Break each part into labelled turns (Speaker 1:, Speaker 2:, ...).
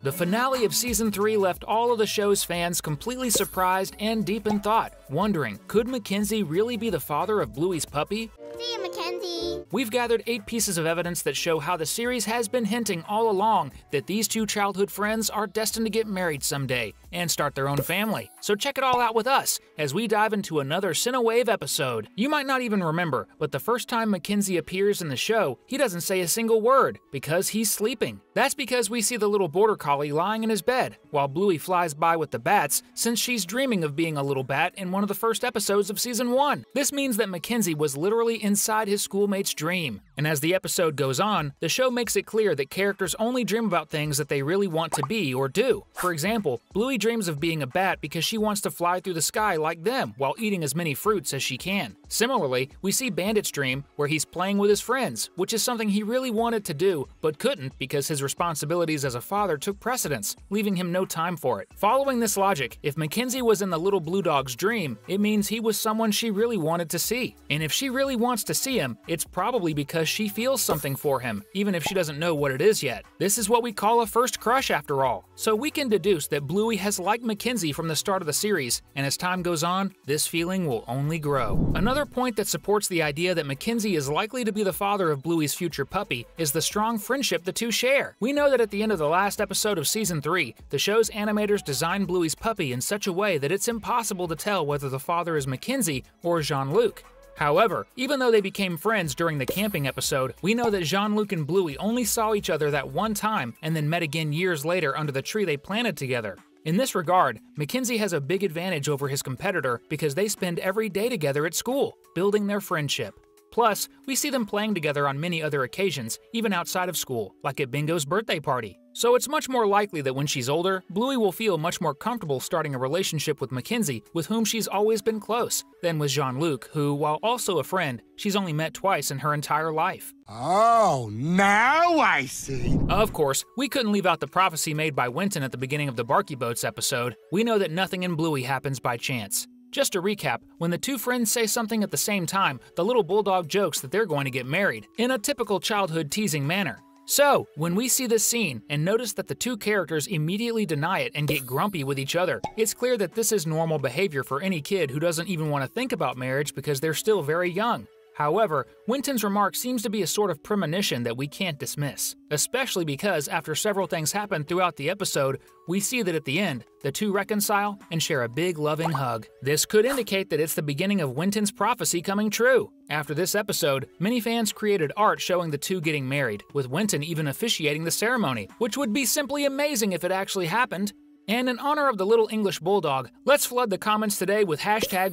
Speaker 1: The finale of Season 3 left all of the show's fans completely surprised and deep in thought, wondering, could Mackenzie really be the father of Bluey's puppy?
Speaker 2: See you, Mackenzie.
Speaker 1: We've gathered 8 pieces of evidence that show how the series has been hinting all along that these two childhood friends are destined to get married someday and start their own family. So check it all out with us as we dive into another Cinewave episode. You might not even remember, but the first time Mackenzie appears in the show, he doesn't say a single word because he's sleeping. That's because we see the little border collie lying in his bed while Bluey flies by with the bats, since she's dreaming of being a little bat in one of the first episodes of Season 1. This means that Mackenzie was literally inside his schoolmate's dream. And as the episode goes on, the show makes it clear that characters only dream about things that they really want to be or do. For example, Bluey dreams of being a bat because she wants to fly through the sky like them while eating as many fruits as she can. Similarly, we see Bandit's dream where he's playing with his friends, which is something he really wanted to do but couldn't because his responsibilities as a father took precedence, leaving him no time for it. Following this logic, if Mackenzie was in the little blue dog's dream, it means he was someone she really wanted to see. And if she really wants to see him, it's probably because she feels something for him, even if she doesn't know what it is yet. This is what we call a first crush after all. So we can deduce that Bluey has liked Mackenzie from the start of the series, and as time goes on, this feeling will only grow. Another point that supports the idea that Mackenzie is likely to be the father of Bluey's future puppy is the strong friendship the two share. We know that at the end of the last episode of Season 3, the show's animators designed Bluey's puppy in such a way that it's impossible to tell whether the father is Mackenzie or Jean-Luc. However, even though they became friends during the camping episode, we know that Jean-Luc and Bluey only saw each other that one time and then met again years later under the tree they planted together. In this regard, Mackenzie has a big advantage over his competitor because they spend every day together at school, building their friendship. Plus, we see them playing together on many other occasions, even outside of school, like at Bingo's birthday party. So it's much more likely that when she's older, Bluey will feel much more comfortable starting a relationship with Mackenzie, with whom she's always been close, than with Jean-Luc, who, while also a friend, she's only met twice in her entire life.
Speaker 3: Oh, now I see.
Speaker 1: Of course, we couldn't leave out the prophecy made by Winton at the beginning of the Barky Boats episode. We know that nothing in Bluey happens by chance. Just to recap, when the two friends say something at the same time, the little bulldog jokes that they're going to get married, in a typical childhood teasing manner. So, when we see this scene and notice that the two characters immediately deny it and get grumpy with each other, it's clear that this is normal behavior for any kid who doesn't even want to think about marriage because they're still very young. However, Winton's remark seems to be a sort of premonition that we can't dismiss, especially because after several things happen throughout the episode, we see that at the end, the two reconcile and share a big loving hug. This could indicate that it's the beginning of Winton's prophecy coming true. After this episode, many fans created art showing the two getting married, with Winton even officiating the ceremony, which would be simply amazing if it actually happened. And in honor of the little English bulldog, let's flood the comments today with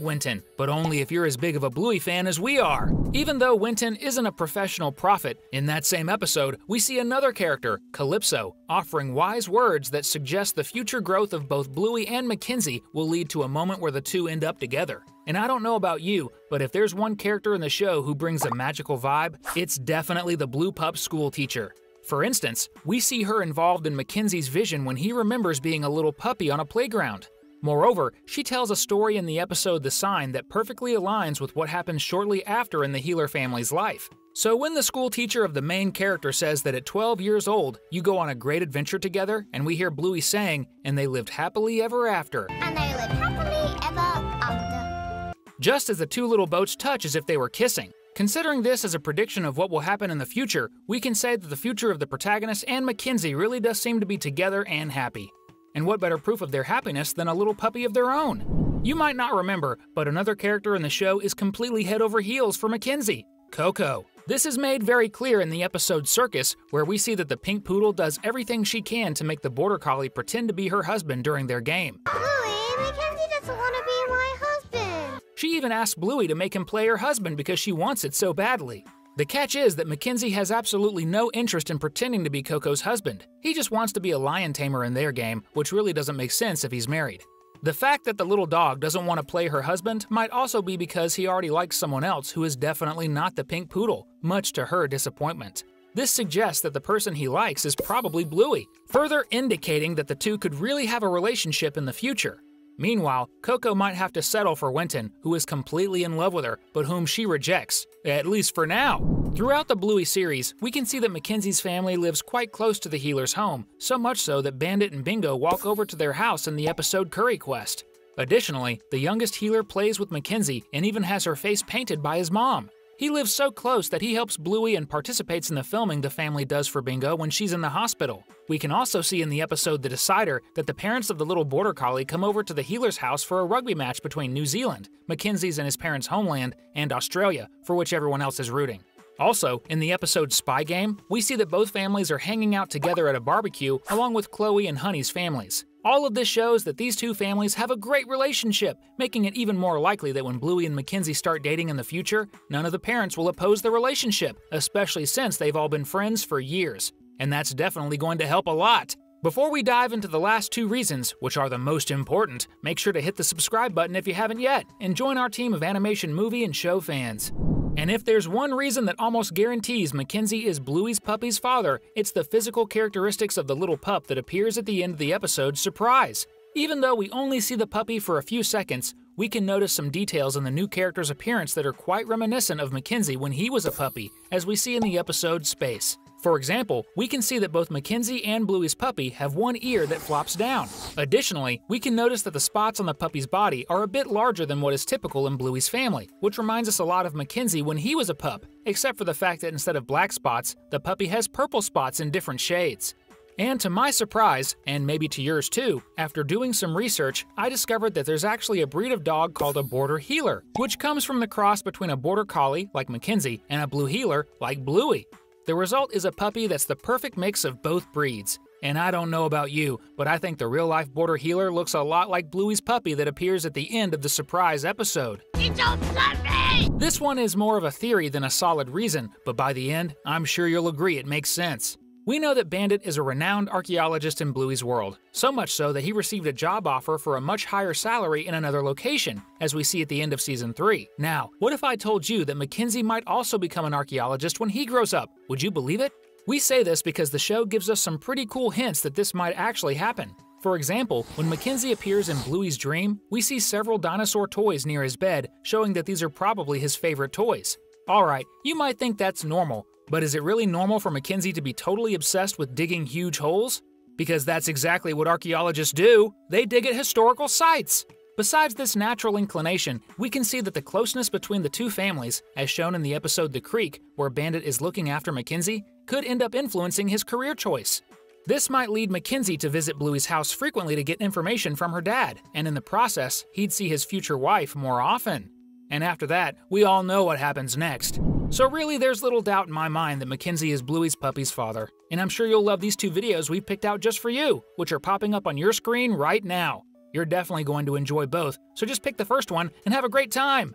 Speaker 1: #Winton, but only if you're as big of a Bluey fan as we are. Even though Winton isn't a professional prophet, in that same episode, we see another character, Calypso, offering wise words that suggest the future growth of both Bluey and Mackenzie will lead to a moment where the two end up together. And I don't know about you, but if there's one character in the show who brings a magical vibe, it's definitely the Blue Pup school teacher. For instance, we see her involved in Mackenzie's vision when he remembers being a little puppy on a playground. Moreover, she tells a story in the episode The Sign that perfectly aligns with what happens shortly after in the Healer family's life. So when the school teacher of the main character says that at 12 years old, you go on a great adventure together, and we hear Bluey saying, "And they lived happily ever after."
Speaker 2: And they live happily ever after.
Speaker 1: Just as the two little boats touch as if they were kissing. Considering this as a prediction of what will happen in the future, we can say that the future of the protagonist and Mackenzie really does seem to be together and happy. And what better proof of their happiness than a little puppy of their own? You might not remember, but another character in the show is completely head over heels for Mackenzie, Coco. This is made very clear in the episode Circus, where we see that the pink poodle does everything she can to make the border collie pretend to be her husband during their game.
Speaker 2: Bluey, Mackenzie doesn't want to be my husband.
Speaker 1: She even asked Bluey to make him play her husband because she wants it so badly. The catch is that Mackenzie has absolutely no interest in pretending to be Coco's husband. He just wants to be a lion tamer in their game, which really doesn't make sense if he's married. The fact that the little dog doesn't want to play her husband might also be because he already likes someone else who is definitely not the pink poodle, much to her disappointment. This suggests that the person he likes is probably Bluey, further indicating that the two could really have a relationship in the future. Meanwhile, Coco might have to settle for Winton, who is completely in love with her, but whom she rejects, at least for now. Throughout the Bluey series, we can see that Mackenzie's family lives quite close to the healer's home, so much so that Bandit and Bingo walk over to their house in the episode Curry Quest. Additionally, the youngest healer plays with Mackenzie and even has her face painted by his mom. He lives so close that he helps Bluey and participates in the filming the family does for Bingo when she's in the hospital. We can also see in the episode The Decider that the parents of the little border collie come over to the healer's house for a rugby match between New Zealand, Mackenzie's and his parents' homeland, and Australia, for which everyone else is rooting. Also, in the episode Spy Game, we see that both families are hanging out together at a barbecue along with Chloe and Honey's families. All of this shows that these two families have a great relationship, making it even more likely that when Bluey and Mackenzie start dating in the future, none of the parents will oppose the relationship, especially since they've all been friends for years. And that's definitely going to help a lot. Before we dive into the last two reasons, which are the most important, make sure to hit the subscribe button if you haven't yet, and join our team of animation movie and show fans. And if there's one reason that almost guarantees Mackenzie is Bluey's puppy's father, it's the physical characteristics of the little pup that appears at the end of the episode Surprise. Even though we only see the puppy for a few seconds, we can notice some details in the new character's appearance that are quite reminiscent of Mackenzie when he was a puppy, as we see in the episode Space. For example, we can see that both Mackenzie and Bluey's puppy have one ear that flops down. Additionally, we can notice that the spots on the puppy's body are a bit larger than what is typical in Bluey's family, which reminds us a lot of Mackenzie when he was a pup, except for the fact that instead of black spots, the puppy has purple spots in different shades. And to my surprise, and maybe to yours too, after doing some research, I discovered that there's actually a breed of dog called a Border Heeler, which comes from the cross between a Border Collie, like Mackenzie, and a Blue Heeler, like Bluey. The result is a puppy that's the perfect mix of both breeds. And I don't know about you, but I think the real-life Border Heeler looks a lot like Bluey's puppy that appears at the end of the Surprise episode.
Speaker 2: You don't love me!
Speaker 1: This one is more of a theory than a solid reason, but by the end, I'm sure you'll agree it makes sense. We know that Bandit is a renowned archaeologist in Bluey's world, so much so that he received a job offer for a much higher salary in another location, as we see at the end of Season 3. Now, what if I told you that Mackenzie might also become an archaeologist when he grows up? Would you believe it? We say this because the show gives us some pretty cool hints that this might actually happen. For example, when Mackenzie appears in Bluey's dream, we see several dinosaur toys near his bed, showing that these are probably his favorite toys. Alright, you might think that's normal, but is it really normal for Mackenzie to be totally obsessed with digging huge holes? Because that's exactly what archaeologists do. They dig at historical sites. Besides this natural inclination, we can see that the closeness between the two families, as shown in the episode The Creek, where Bandit is looking after Mackenzie, could end up influencing his career choice. This might lead Mackenzie to visit Bluey's house frequently to get information from her dad, and in the process, he'd see his future wife more often. And after that, we all know what happens next. So really, there's little doubt in my mind that Mackenzie is Bluey's puppy's father. And I'm sure you'll love these two videos we've picked out just for you, which are popping up on your screen right now. You're definitely going to enjoy both, so just pick the first one and have a great time!